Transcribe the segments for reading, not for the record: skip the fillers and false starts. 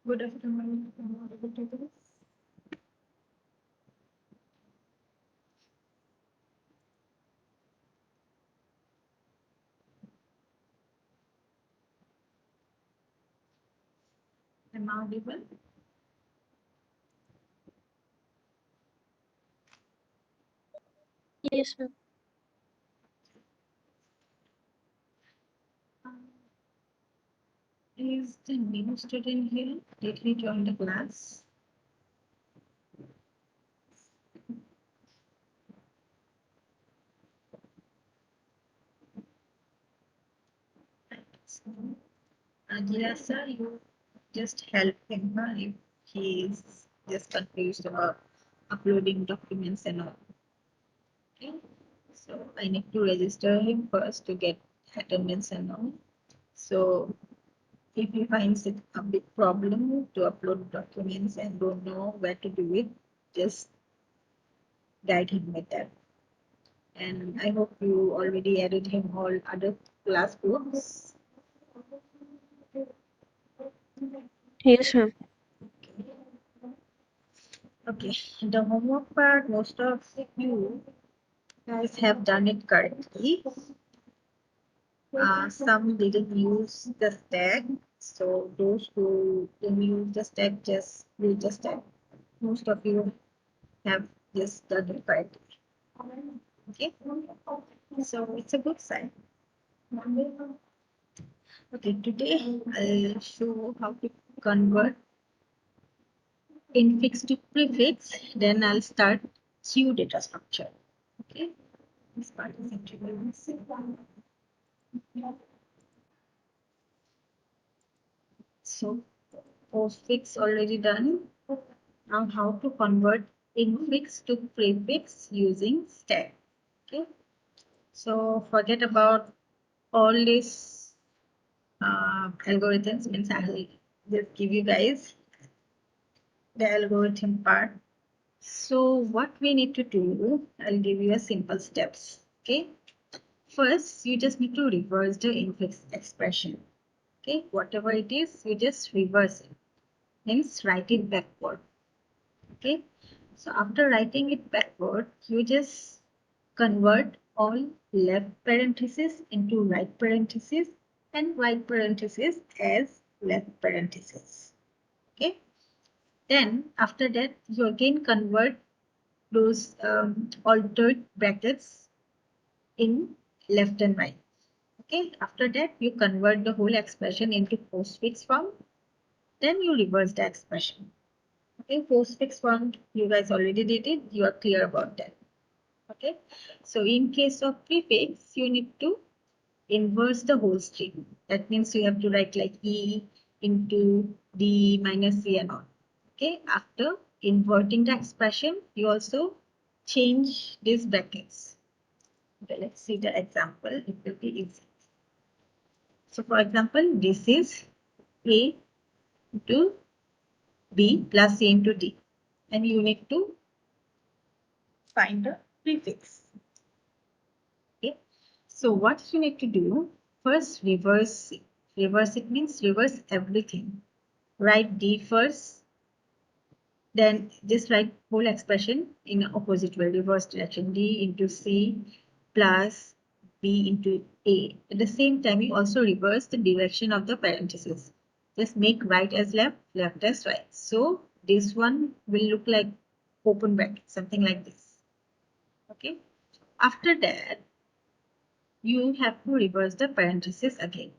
Good afternoon. Am I audible to this? Am I audible? Yes, ma'am. Um, Is the new student here? Did he join the class? So, yes, sir, you just help him if he is just confused about uploading documents and all. Okay. So I need to register him first to get attendance and all. So if he finds it a big problem to upload documents and don't know where to do it, just guide him with that. And I hope you already added him all other class groups. Yes, ma'am. Okay, the homework part, most of you guys have done it correctly. Some didn't use the stack, so those who didn't use the stack just use the stack. Most of you have just done it correctly. Okay, so it's a good sign. Okay, today I'll show how to convert infix to prefix, then I'll start Q data structure. Okay, this part is introduced. So postfix already done. Now how to convert infix to prefix using stack. Okay, so forget about all these algorithms. Means I'll just give you guys the algorithm part. So what we need to do, I'll give you a simple steps. Okay. First, you just need to reverse the infix expression. Okay, whatever it is, you just reverse it. Means write it backward. Okay, so after writing it backward, you just convert all left parenthesis into right parenthesis and right parenthesis as left parenthesis. Okay, then after that, you again convert those altered brackets in left and right. Okay, after that, you convert the whole expression into postfix form. Then you reverse the expression. Okay, postfix form, you guys already did it. You are clear about that. Okay, so in case of prefix, you need to inverse the whole string. That means you have to write like E into D minus C and all. Okay, after inverting the expression, you also change these brackets. Okay, let's see the example. It will be easy. So for example, this is A into B plus C into D. And you need to find the prefix. Okay. So what you need to do, first reverse it. Reverse it means reverse everything. Write D first, then just write whole expression in opposite way, reverse direction. D into C plus B into A. At the same time, you also reverse the direction of the parentheses. Just make right as left, left as right. So this one will look like open bracket, something like this. Okay. After that, you have to reverse the parentheses again.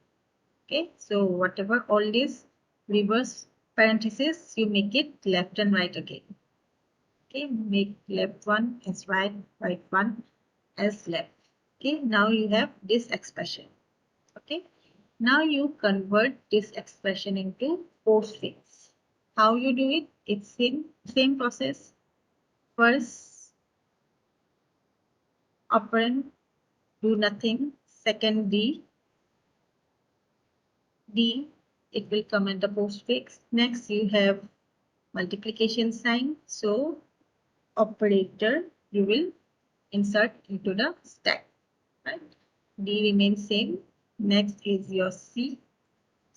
Okay. So whatever all these reverse parentheses, you make it left and right again. Okay, make left one as right, right one as left. Okay, now you have this expression. Okay, now you convert this expression into postfix. How you do it? It's same process. First operand, do nothing. Second D, it will come at the postfix. Next you have multiplication sign. So operator you will insert into the stack. Right? D remains same. Next is your C.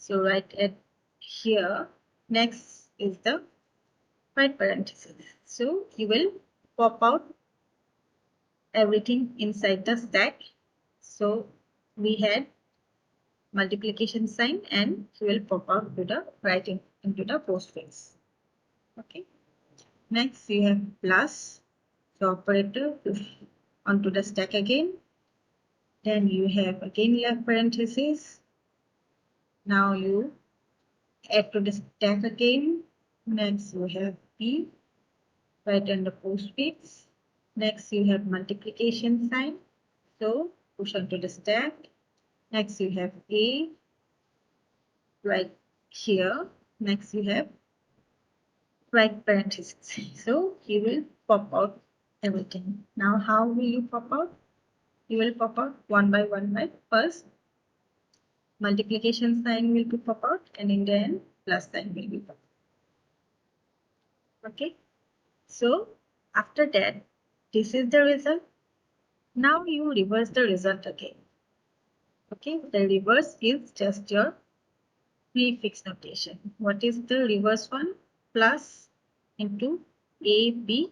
So right at here, next is the right parenthesis. So you will pop out everything inside the stack. So we had multiplication sign and you will pop out to the right into the postfix. Okay. Next you have plus. So operator onto the stack again. Then you have again left parenthesis. Now you add to the stack again. Next you have P right under postfix. Next you have multiplication sign. So push onto the stack. Next you have A right here. Next you have right parenthesis. So you will pop out everything. Now how will you pop out? You will pop out one by one by first multiplication sign will be pop out and in the end plus sign will be pop out. Okay. So after that, this is the result. Now you reverse the result again. Okay. The reverse is just your prefix notation. What is the reverse one? Plus into A, B,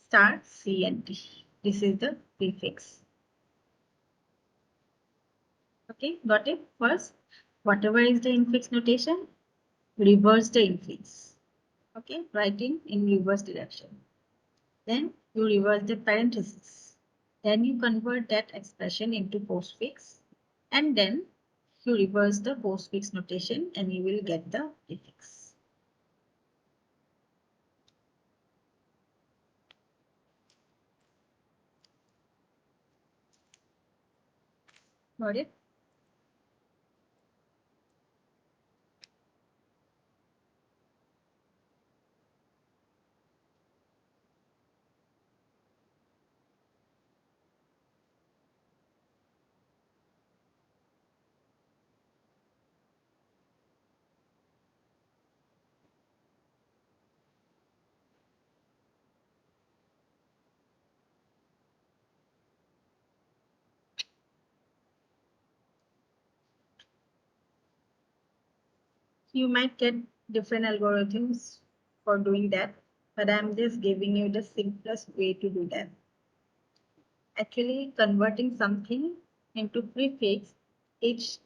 star, C and D. This is the prefix. Okay, got it? First, whatever is the infix notation, reverse the infix. Okay, writing in reverse direction. Then you reverse the parenthesis. Then you convert that expression into postfix. And then you reverse the postfix notation and you will get the prefix. Got it? You might get different algorithms for doing that, but I'm just giving you the simplest way to do that. Actually, converting something into prefix each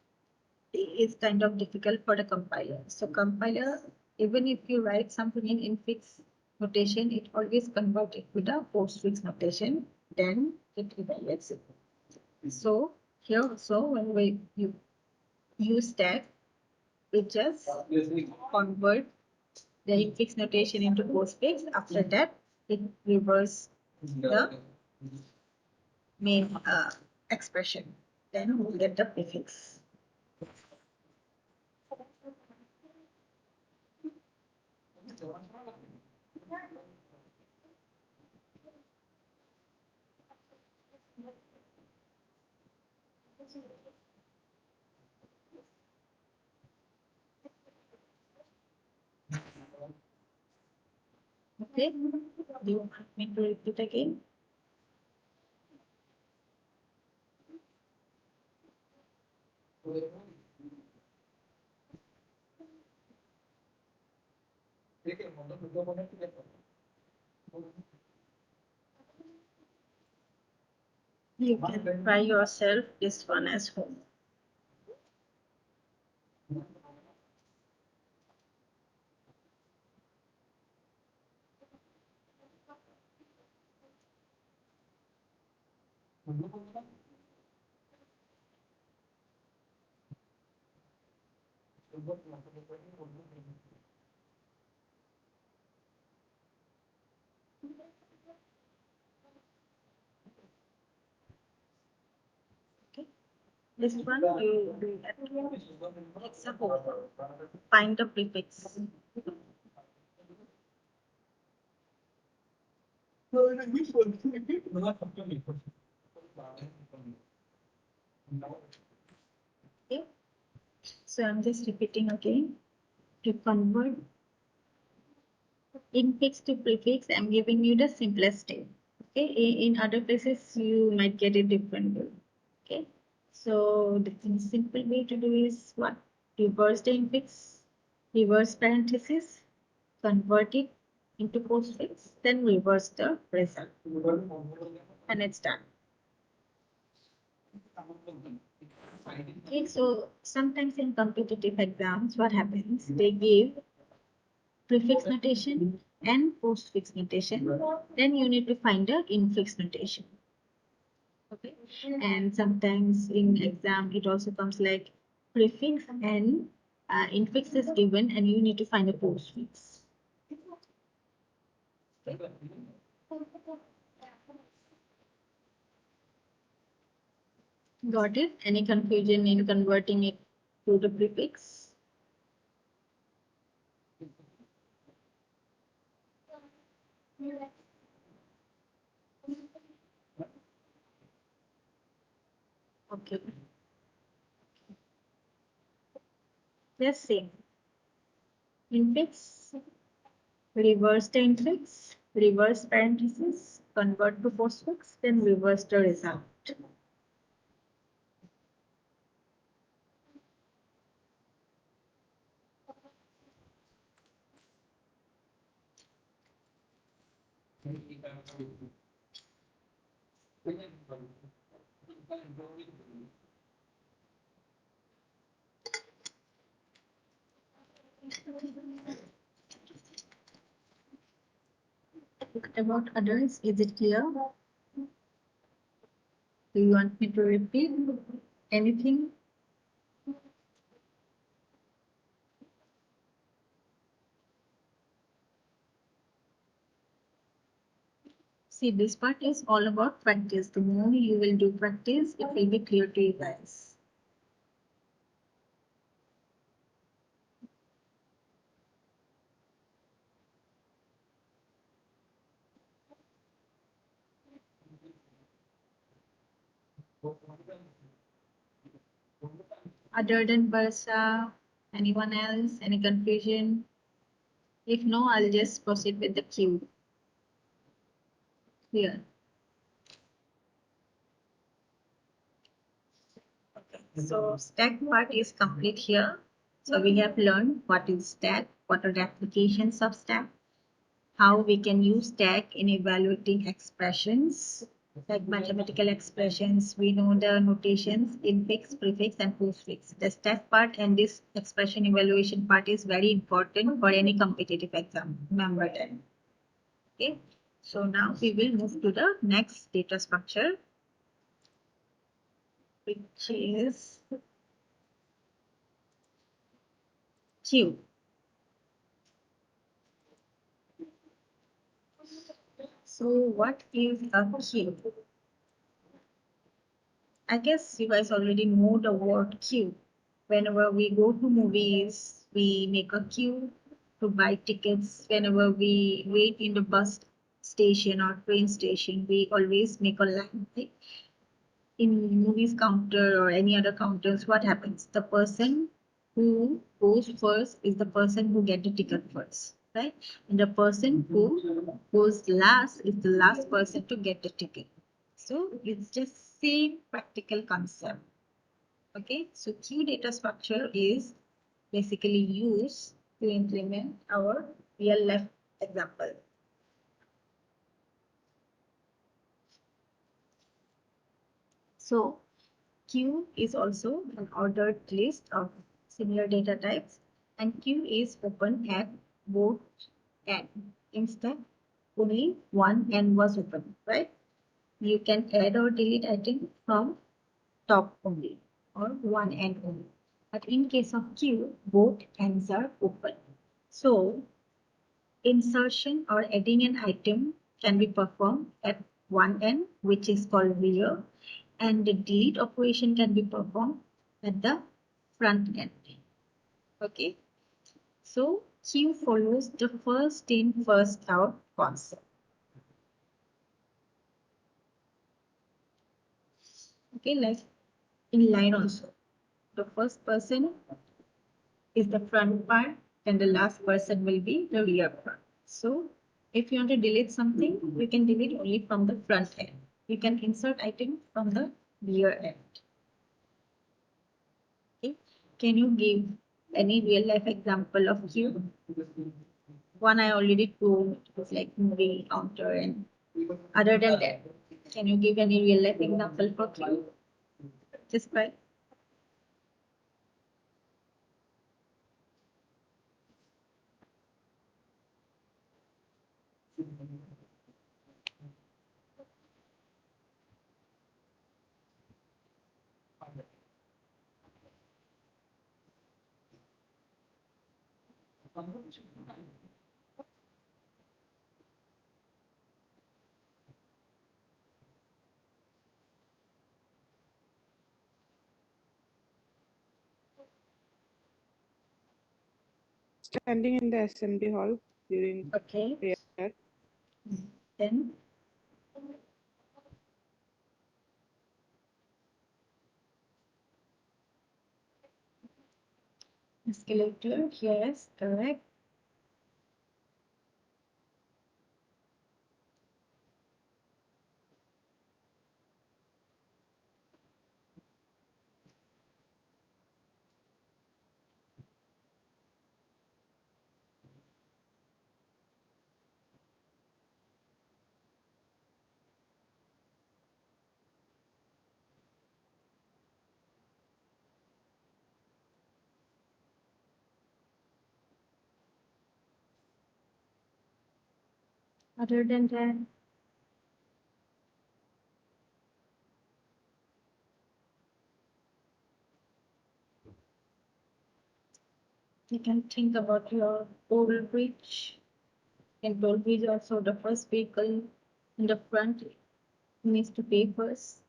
is kind of difficult for the compiler. So compiler, even if you write something in infix notation, it always converts it to the postfix notation, then it evaluates it. So here also when you use stack, it just convert the infix notation into postfix. After that, it reverse the main expression. Then we'll get the prefix. Okay, do you want me to repeat again? You can try yourself this one as home. Okay, this one you do that. It's a whole. Find the prefix. Okay, so I'm just repeating again. To convert infix to prefix, I'm giving you the simplest step. Okay, in other places you might get a different way. Okay, so the simple way to do is what? reverse the infix, reverse parenthesis, convert it into postfix, then reverse the result. And it's done. Okay, so sometimes in competitive exams, what happens? They give prefix notation and postfix notation. Then you need to find the infix notation. Okay, and sometimes in exam it also comes like prefix and infix is given, and you need to find the postfix. Okay. Got it? Any confusion in converting it to the prefix? Okay. Let's see. Infix, reverse the infix, reverse parenthesis, convert to postfix, then reverse the result. What about others? Is it clear? Do you want me to repeat anything? See, this part is all about practice. The more you will do practice, it will be clear to you guys. Other than Barsa, anyone else? Any confusion? If no, I'll just proceed with the cue. Clear. Okay. So stack part is complete here. So we have learned what is stack, what are the applications of stack, how we can use stack in evaluating expressions, like mathematical expressions. We know the notations, infix, prefix, and postfix. The stack part and this expression evaluation part is very important for any competitive exam. Remember that. Okay. So now we will move to the next data structure, which is queue. So what is a queue? I guess you guys already know the word queue. Whenever we go to movies, we make a queue to buy tickets. Whenever we wait in the bus station or train station, we always make a line. Right? In movies counter or any other counters, what happens? The person who goes first is the person who get the ticket first, right? And the person who goes last is the last person to get the ticket. So it's just same practical concept. Okay, so queue data structure is basically used to implement our real life example. So queue is also an ordered list of similar data types, and queue is open at both ends. Instead, only one end was open, right? You can add or delete item from top only or one end only. But in case of queue, both ends are open. So insertion or adding an item can be performed at one end, which is called rear, and the delete operation can be performed at the front end. Okay, so queue follows the first in, first out concept. Okay, like in line also, the first person is the front part, and the last person will be the rear part. So if you want to delete something, you can delete only from the front end. You can insert item from the rear end. Okay. Can you give any real life example of queue? One I already told was like movie counter, and other than that, can you give any real life example for queue? Just by Standing in the assembly hall during okay. prayer. Then escalator, yes, correct. Other than that, you can think about your toll bridge. In toll bridge, also the first vehicle in the front needs to pay first,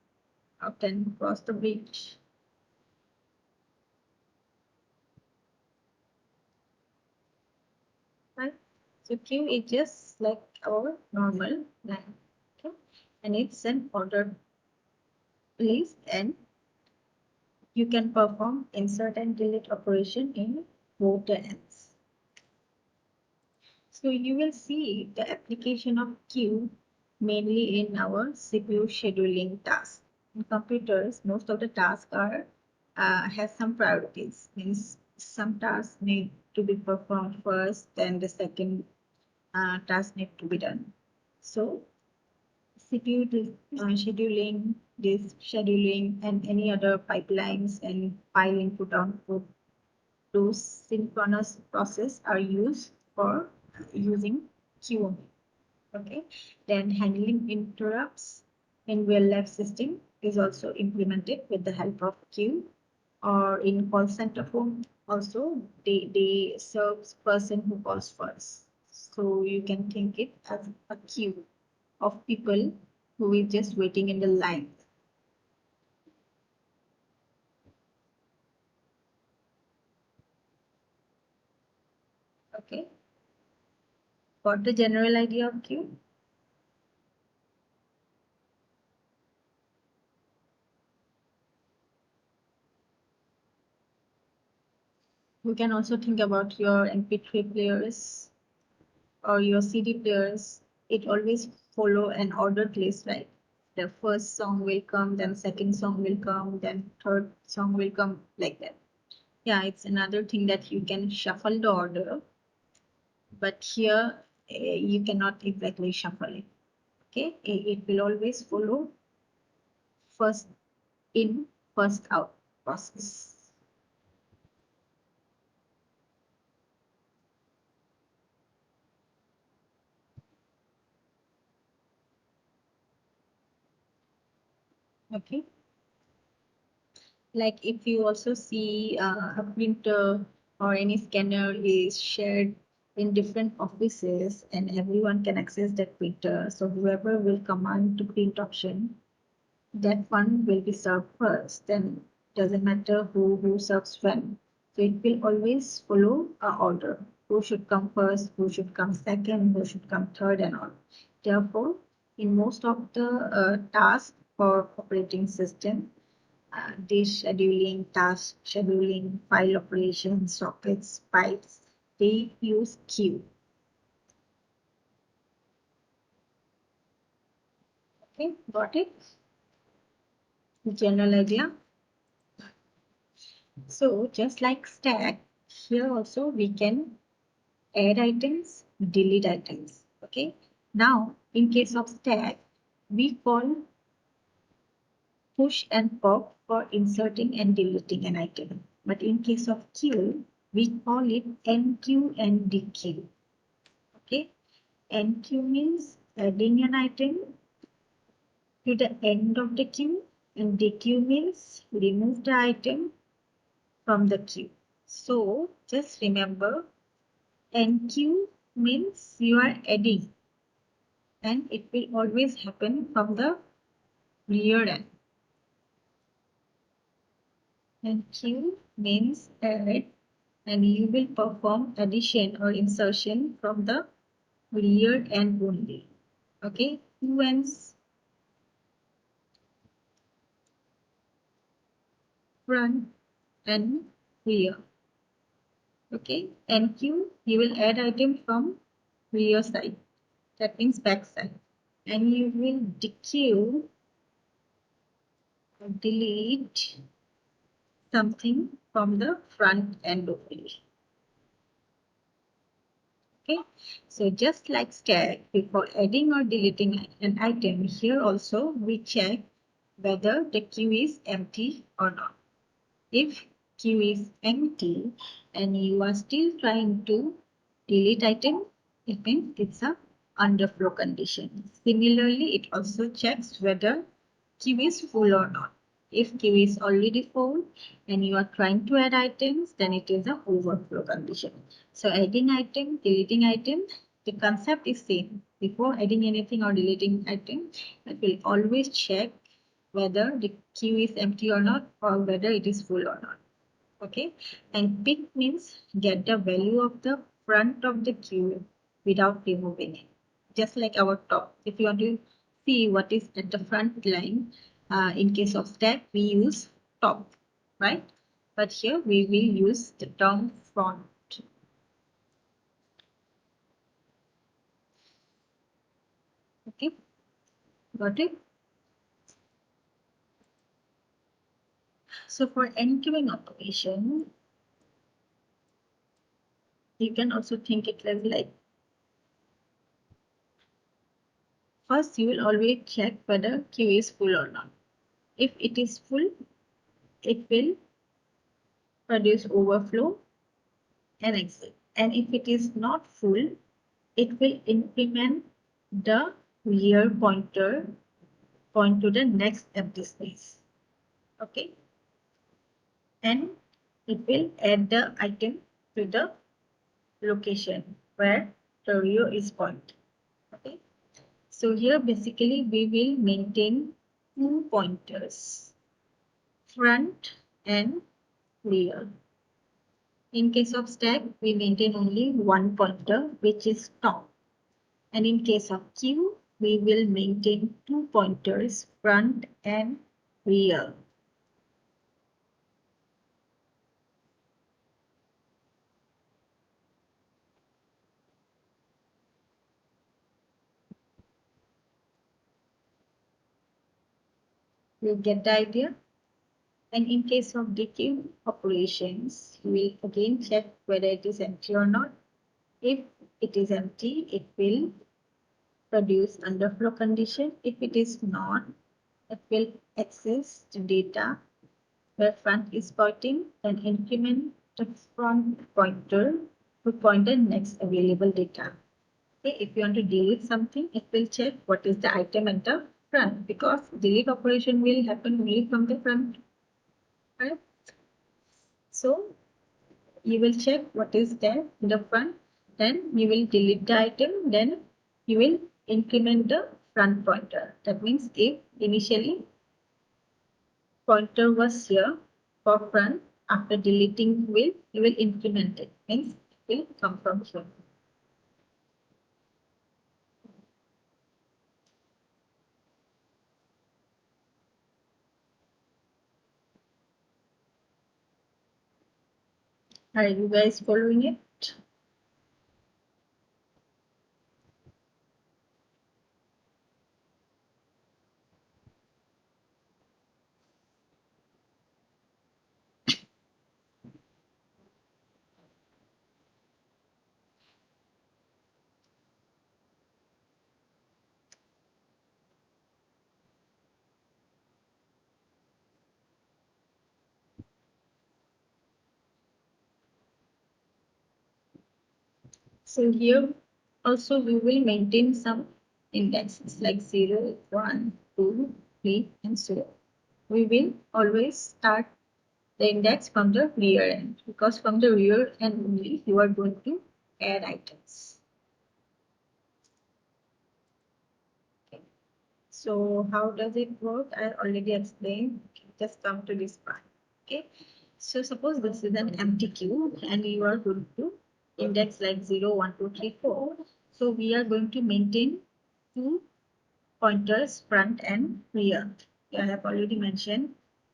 then cross the bridge. Right? So queue is just like our normal line, okay? And it's an ordered place, and you can perform insert and delete operation in both the ends. So you will see the application of queue mainly in our CPU scheduling tasks. In computers, most of the tasks are has some priorities. Means some tasks need to be performed first, then the second task need to be done. So CPU scheduling, disk scheduling, and any other pipelines and file input output, those synchronous process are used for using queue. Okay, then handling interrupts in real life system is also implemented with the help of queue, or in call center phone also they serves person who calls first. So you can think it as a queue of people who is just waiting in the line. Okay, got the general idea of queue? You can also think about your MP3 players or your CD players. It always follow an ordered list, right? The first song will come, then second song will come, then third song will come, like that. Yeah, it's another thing that you can shuffle the order, but here you cannot exactly shuffle it. Okay, it will always follow first in, first out process. Okay, like if you also see a printer or any scanner is shared in different offices and everyone can access that printer, so whoever will command to print option, that one will be served first, then doesn't matter who serves when. So it will always follow a order, who should come first, who should come second, who should come third, and all. Therefore, in most of the tasks for operating system, dish scheduling, task scheduling, file operations, sockets, pipes, they use queue. Okay, got it? General idea. So just like stack, Here also we can add items, delete items. Okay. Now, in case of stack, we call push and pop for inserting and deleting an item. But in case of queue, we call it enqueue and dequeue. Okay. Enqueue means adding an item to the end of the queue, and dequeue means remove the item from the queue. So just remember, enqueue means you are adding, and it will always happen from the rear end. Enqueue means add, and you will perform addition or insertion from the rear end only. Okay, two ends, front and rear. Okay, enqueue, you will add item from rear side, that means back side, and you will dequeue or delete something from the front end only. Okay, so just like stack, before adding or deleting an item, here also we check whether the queue is empty or not. If queue is empty and you are still trying to delete item, it means it's a underflow condition. Similarly, it also checks whether queue is full or not. If queue is already full and you are trying to add items, then it is a overflow condition. So adding item, deleting item, the concept is same. Before adding anything or deleting item, it will always check whether the queue is empty or not, or whether it is full or not. Okay, and pick means get the value of the front of the queue without removing it. Just like our top, if you want to see what is at the front line, in case of stack we use top, right? But here we will use the term front. Okay, got it? So for enqueuing operation, you can also think it as like, first you will always check whether queue is full or not. If it is full, it will produce overflow and exit. And if it is not full, it will increment the rear pointer, point to the next empty space. Okay. And it will add the item to the location where the rear is pointed. Okay. So here basically we will maintain two pointers, front and rear. In case of stack, we maintain only one pointer, which is top. And in case of queue, we will maintain two pointers, front and rear. You get the idea? And in case of dequeue operations, we will again check whether it is empty or not. If it is empty, it will produce underflow condition. If it is not, it will access the data where front is pointing and increment the front pointer to point the next available data. Okay, if you want to delete something, it will check what is the item at the front, because delete operation will happen only from the front. Right? So you will check what is there in the front, then you will delete the item, then you will increment the front pointer. That means if initially pointer was here for front, after deleting you will increment it, means it will come from here. Are you guys following it? So here also we will maintain some indexes like 0, 1, 2, 3, and so on. We will always start the index from the rear end, because from the rear end only you are going to add items. Okay. So how does it work? I already explained. Just come to this part. Okay. So suppose this is an empty queue and you are going to index like 0, 1, 2, 3, 4. So we are going to maintain two pointers, front and rear. I have already mentioned.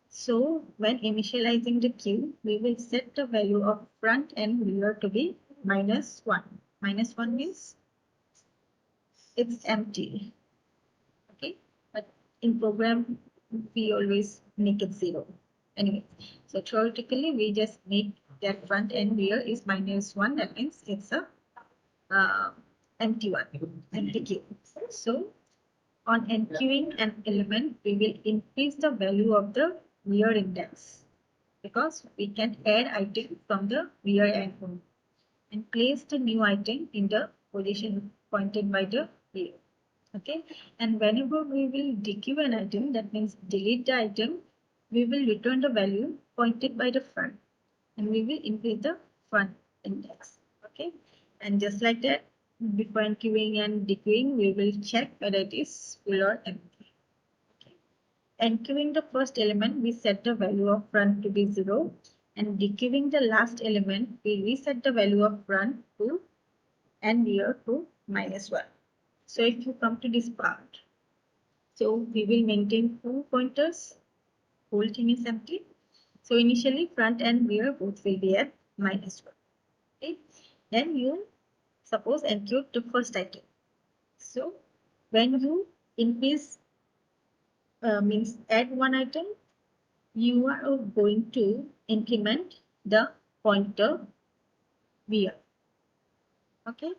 So when initializing the queue, we will set the value of front and rear to be -1. -1 means it's empty. Okay, but in program we always make it 0. Anyway, so theoretically we just make that front and rear is -1. That means it's a empty one, empty queue. So on enqueuing an element, we will increase the value of the rear index, because we can add item from the rear end and place the new item in the position pointed by the rear. Okay, and whenever we will dequeue an item, that means delete the item, we will return the value pointed by the front, and we will increase the front index. Okay, and just like that, before enqueuing and dequeuing, we will check whether it is full or empty. Okay. Enqueuing the first element, we set the value of front to be 0, and dequeuing the last element, we reset the value of front to and rear to -1. So if you come to this part, so we will maintain two pointers, whole thing is empty. So initially front and rear both will be at -1. Okay. Then you suppose enqueue the first item. So when you increase means add one item, you are going to increment the pointer rear. Okay.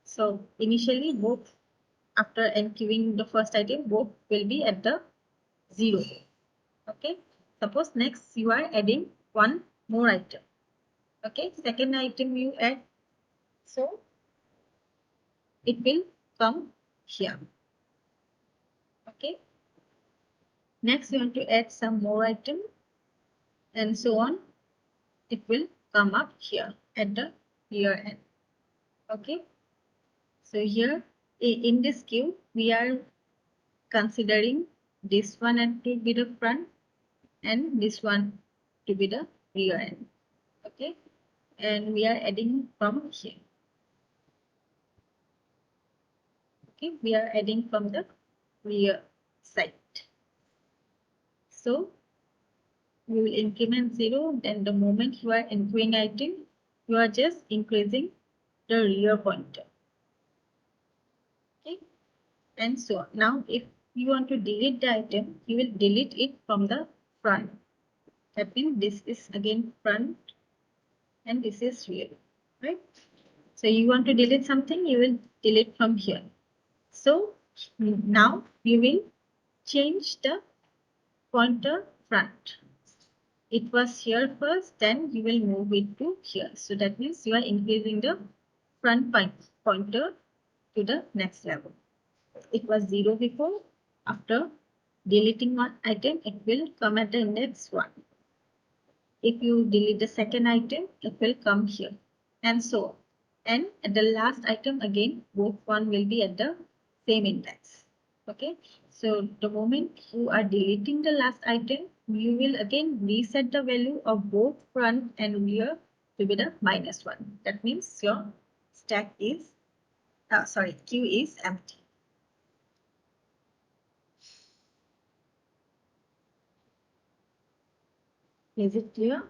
So initially both, after enqueuing the first item, both will be at the 0. Okay. Suppose next you are adding one more item. Okay. Second item you add. So it will come here. Okay. Next you want to add some more item and so on. It will come up here at the rear end. Okay. So here in this queue, we are considering this one and to be the front and this one to be the rear end. Okay. And we are adding from here. Okay. We are adding from the rear side. So we will increment 0. Then the moment you are enqueuing item, you are just increasing the rear pointer. Okay. And so on. Now if you want to delete the item, you will delete it from the front. That means this is again front and this is rear, right? So you want to delete something, you will delete from here. So now you will change the pointer front. It was here first, then you will move it to here. So that means you are increasing the front pointer to the next level. It was 0 before. After deleting one item, it will come at the index 1. If you delete the second item, it will come here, and so on. And at the last item again, both one will be at the same index. Okay. So the moment you are deleting the last item, you will again reset the value of both front and rear to be the -1. That means your stack is, queue is empty. Is it clear?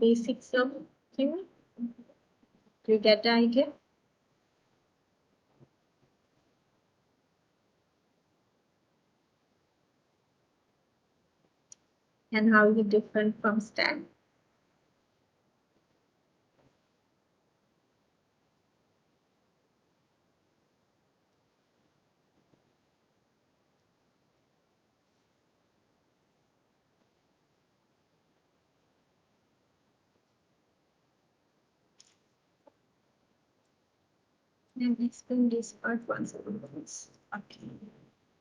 Basics of Q. Do you get the idea? And how is it different from stack? And explain this part once. Okay.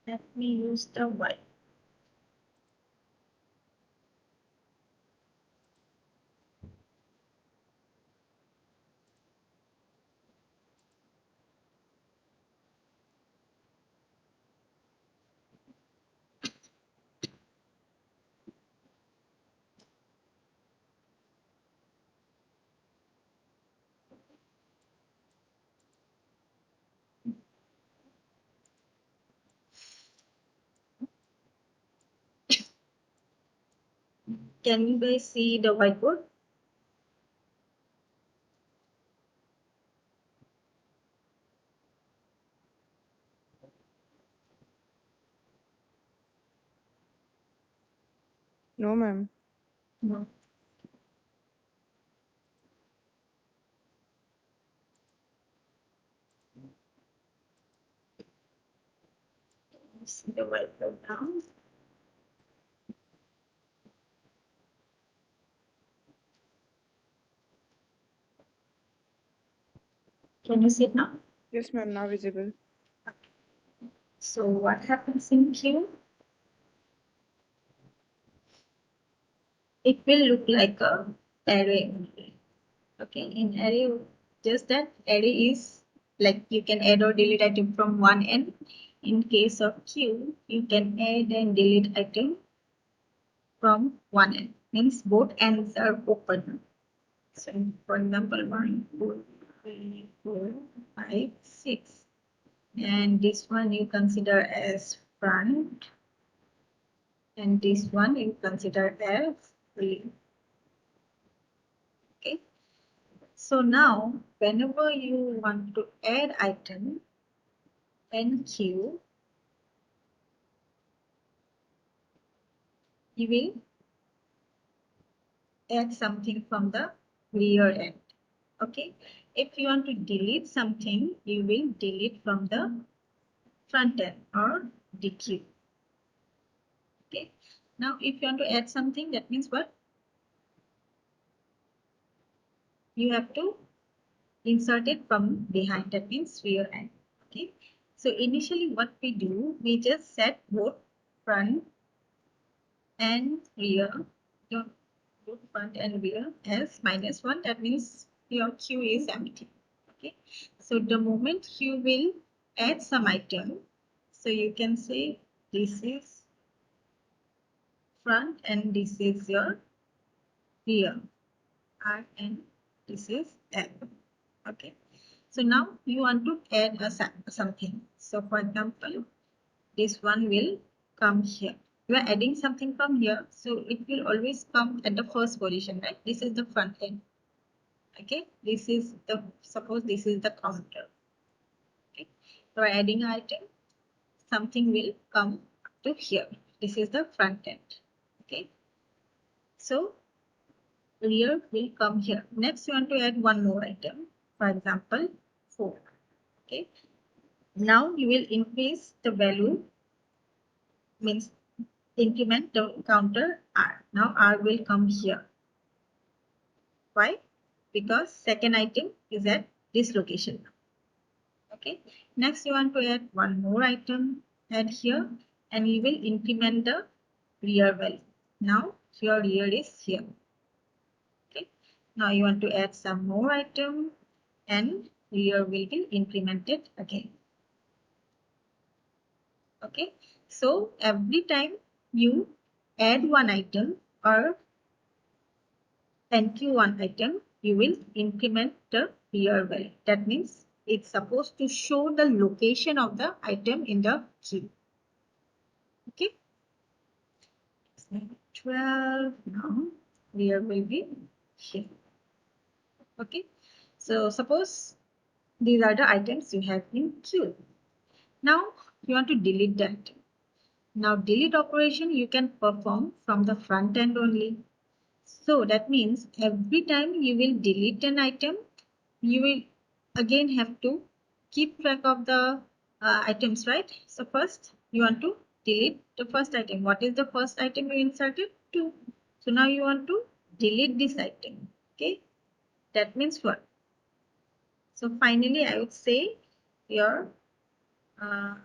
Let me use the white. Can you guys see the whiteboard? No, ma'am. No. See the whiteboard now. Can you see it now? Yes, ma'am. Now visible. So what happens in Q? It will look like a array. Okay, in array, just that array is like you can add or delete item from one end. In case of Q, you can add and delete item from one end. Means both ends are open. So for example, 1, 2, 3, 4, 5, 6. And this one you consider as front. And this one you consider as rear. Okay. So now, whenever you want to add item in Q, you will add something from the rear end. Okay. If you want to delete something, you will delete from the front end or DQ. Okay. Now, if you want to add something, that means what? You have to insert it from behind. That means rear end. Okay. So initially, what we do, we just set both front and rear. Both front and rear as -1. That means your Q is empty. Okay. So the moment you will add some item, so you can say this is front and this is your rear. R and this is L. Okay. So now you want to add something. So for example, this one will come here. You are adding something from here, so it will always come at the first position, right? This is the front end. Okay, this is the, suppose this is the counter. Okay, so adding an item, something will come to here. This is the front end. Okay, so rear will come here. Next, you want to add one more item. For example, 4. Okay, now you will increase the value, means increment the counter R. Now R will come here. Why? Because second item is at this location. Okay. Next, you want to add one more item, add here, and you will increment the rear value. Now your rear is here. Okay. Now you want to add some more item, and rear will be incremented again. Okay. So every time you add one item or NQ1 item, you will increment the rear value. That means it's supposed to show the location of the item in the queue. Okay. 12. Now rear will be here. Okay, so suppose these are the items you have in queue. Now you want to delete the item. Now delete operation you can perform from the front end only. So that means every time you will delete an item, you will again have to keep track of the items, right? So first you want to delete the first item. What is the first item you inserted? 2. So now you want to delete this item. Okay, that means what? So finally I would say your uh,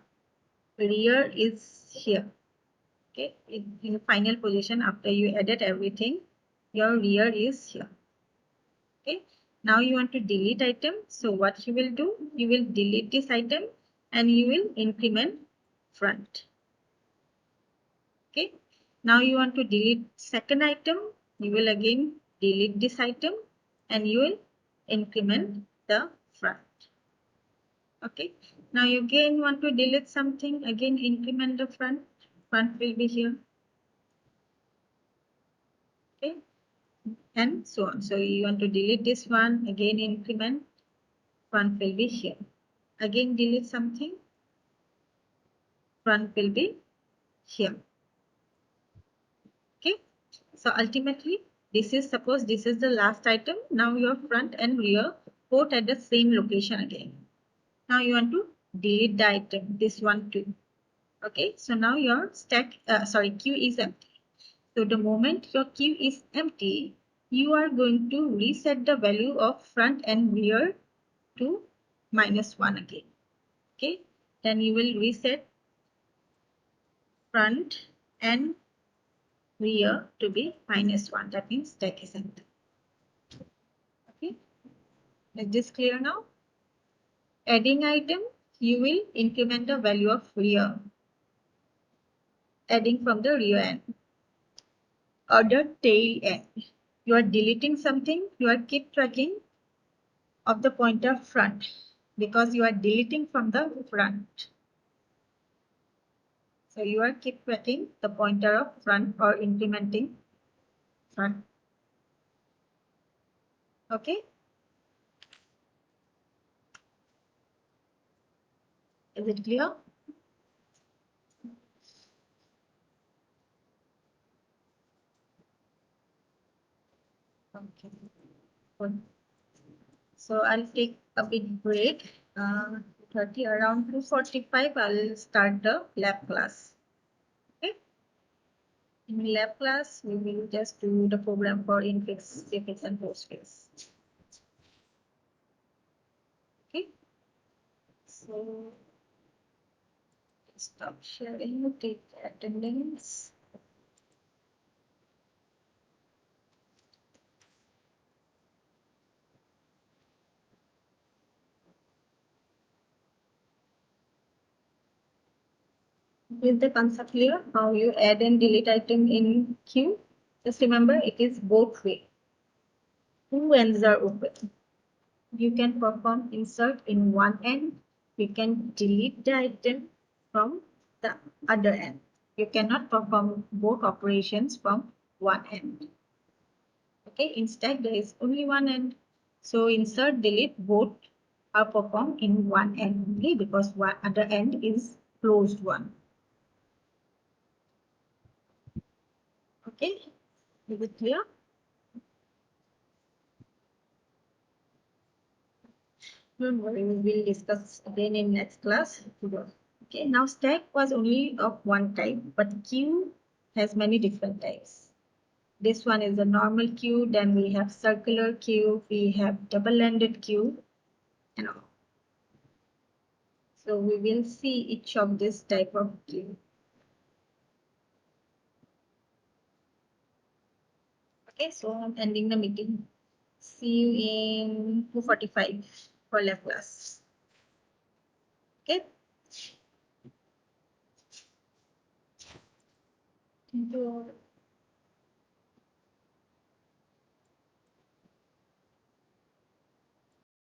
rear is here. Okay, in final position after you edit everything, your rear is here. Okay, now you want to delete item. So what you will do, you will delete this item and you will increment front. Okay, now you want to delete second item, you will again delete this item and you will increment the front. Okay, now you again want to delete something, again increment the front will be here. Okay, and so on. So you want to delete this one, again increment, front will be here. Again delete something, front will be here. Okay, so ultimately this is, suppose this is the last item. Now your front and rear both at the same location again. Now you want to delete the item, this one too. Okay, so now your queue is empty. So the moment your queue is empty, you are going to reset the value of front and rear to -1 again. Okay, then you will reset front and rear to be -1. That means stack is empty. Okay, is this clear now? Adding item, you will increment the value of rear, adding from the rear end or the tail end. You are deleting something, you are keep tracking of the pointer front because you are deleting from the front. So you are keep tracking the pointer of front or incrementing front. Okay. Is it clear? Okay. Good. So I'll take a big break. 30 around 2:45. I'll start the lab class. Okay. In lab class, we will just do the program for infix, prefix, and postfix. Okay. So stop sharing. Take attendance. Is the concept clear? How you add and delete item in queue? Just remember it is both way. Two ends are open. You can perform insert in one end. You can delete the item from the other end. You cannot perform both operations from one end. Okay, instead there is only one end. So insert, delete both are performed in one end only because one other end is closed one. Okay, is it clear? Don't worry, we will discuss again in next class. Okay, now stack was only of one type, but queue has many different types. This one is a normal queue, then we have circular queue, we have double-ended queue, and all. So we will see each of this type of queue. Okay, so I'm ending the meeting. See you in 2:45 for lab class. Okay. Thank you all.